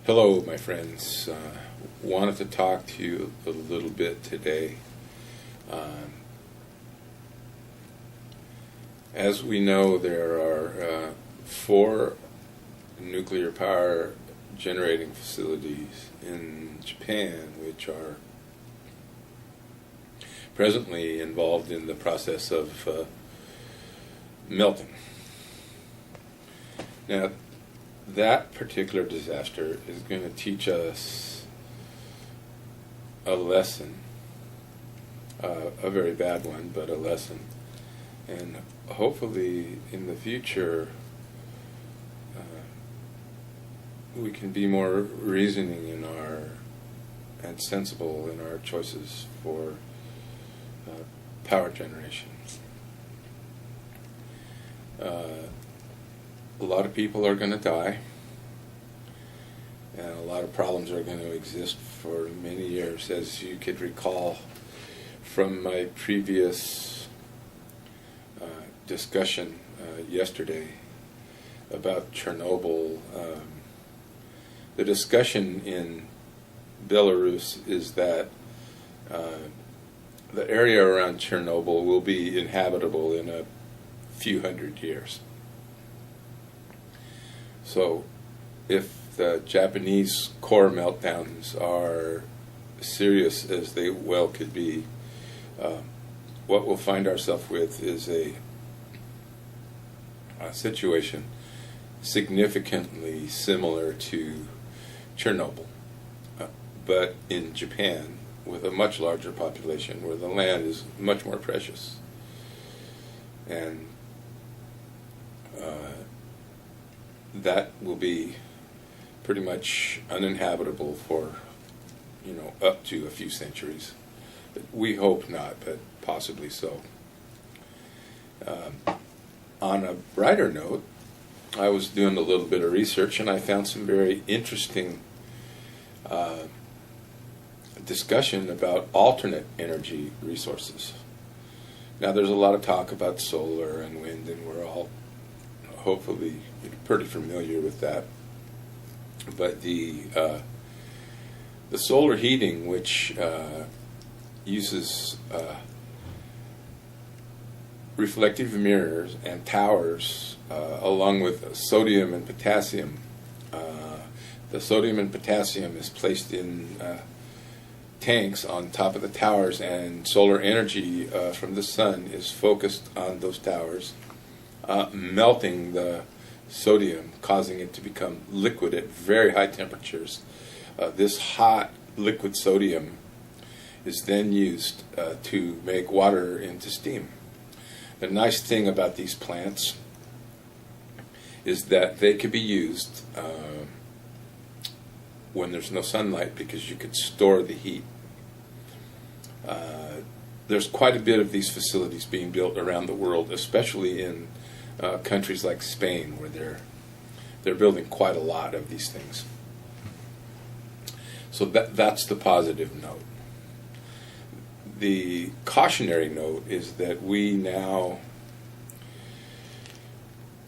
Hello, my friends. Wanted to talk to you a little bit today. As we know, there are 4 nuclear power generating facilities in Japan which are presently involved in the process of melting. Now, that particular disaster is going to teach us a lesson, a very bad one, but a lesson. And hopefully in the future we can be more reasoning and sensible in our choices for power generation. A lot of people are going to die, and a lot of problems are going to exist for many years. As you could recall from my previous discussion yesterday about Chernobyl, the discussion in Belarus is that the area around Chernobyl will be inhabitable in a few hundred years. So if the Japanese core meltdowns are serious as they well could be, what we'll find ourselves with is a situation significantly similar to Chernobyl, but in Japan with a much larger population where the land is much more precious. And that will be pretty much uninhabitable for, up to a few centuries. But we hope not, but possibly so. On a brighter note, I was doing a little bit of research and I found some very interesting discussion about alternate energy resources. Now, there's a lot of talk about solar and wind, and we're all hopefully pretty familiar with that. But the solar heating, which uses reflective mirrors and towers, along with sodium and potassium. The sodium and potassium is placed in tanks on top of the towers, and solar energy from the sun is focused on those towers, melting the sodium, causing it to become liquid at very high temperatures. This hot liquid sodium is then used to make water into steam. The nice thing about these plants is that they could be used when there's no sunlight, because you could store the heat. There's quite a bit of these facilities being built around the world, especially in countries like Spain, where they're building quite a lot of these things. So that's the positive note. The cautionary note is that we now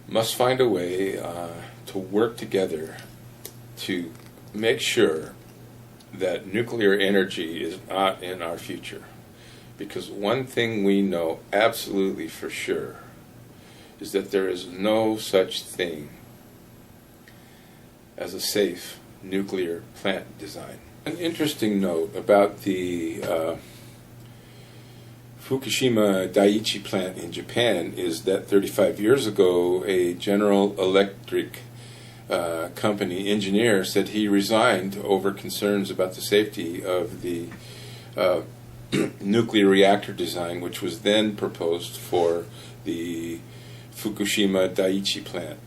must find a way to work together to make sure that nuclear energy is not in our future. Because one thing we know absolutely for sure is that there is no such thing as a safe nuclear plant design. An interesting note about the Fukushima Daiichi plant in Japan is that 35 years ago, a General Electric company engineer said he resigned over concerns about the safety of the nuclear reactor design, which was then proposed for the Fukushima Daiichi plant.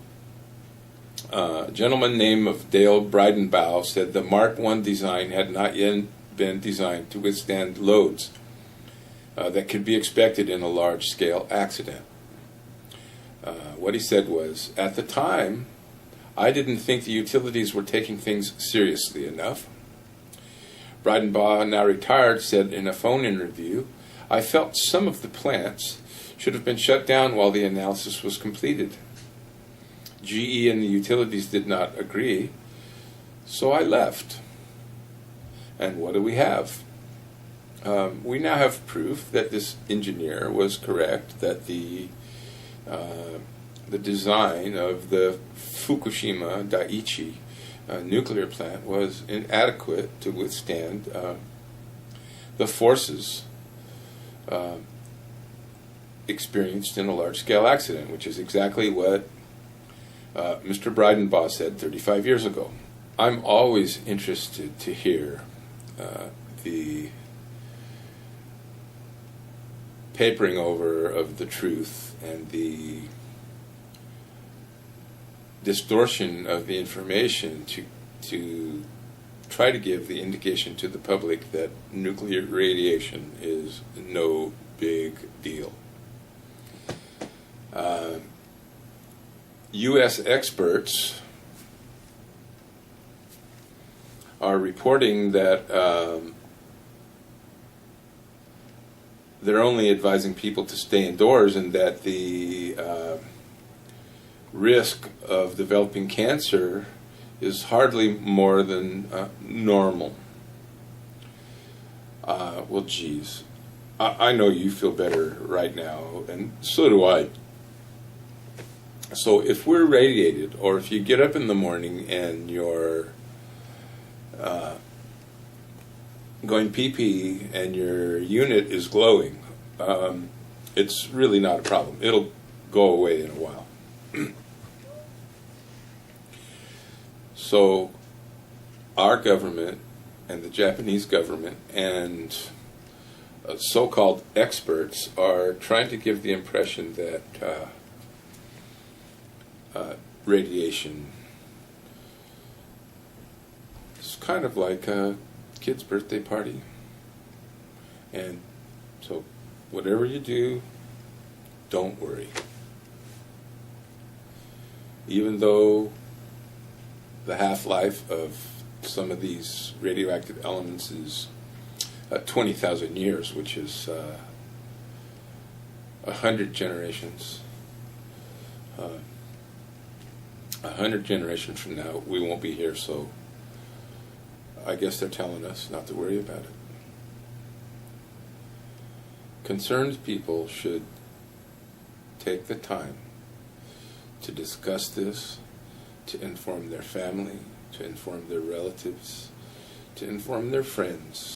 A gentleman named Dale Bridenbaugh said the Mark I design had not yet been designed to withstand loads that could be expected in a large-scale accident. What he said was, at the time, I didn't think the utilities were taking things seriously enough. Bridenbaugh, now retired, said in a phone interview, I felt some of the plants should have been shut down while the analysis was completed. GE and the utilities did not agree, So I left. And what do we have? We now have proof that this engineer was correct, that the design of the Fukushima Daiichi nuclear plant was inadequate to withstand the forces experienced in a large-scale accident, which is exactly what Mr. Breidenbaugh said 35 years ago. I'm always interested to hear the papering over of the truth and the distortion of the information to try to give the indication to the public that nuclear radiation is no big deal. U.S. experts are reporting that they're only advising people to stay indoors, and that the risk of developing cancer is hardly more than normal. Well, geez, I know you feel better right now, and so do I. So if we're radiated, or if you get up in the morning and you're going pee-pee and your unit is glowing, it's really not a problem. It'll go away in a while. So our government and the Japanese government and so-called experts are trying to give the impression that radiation is kind of like a kid's birthday party. And so whatever you do, don't worry. Even though the half-life of some of these radioactive elements is 20,000 years, which is 100 generations. 100 generations from now, we won't be here, so I guess they're telling us not to worry about it. Concerned people should take the time to discuss this, to inform their family, to inform their relatives, to inform their friends,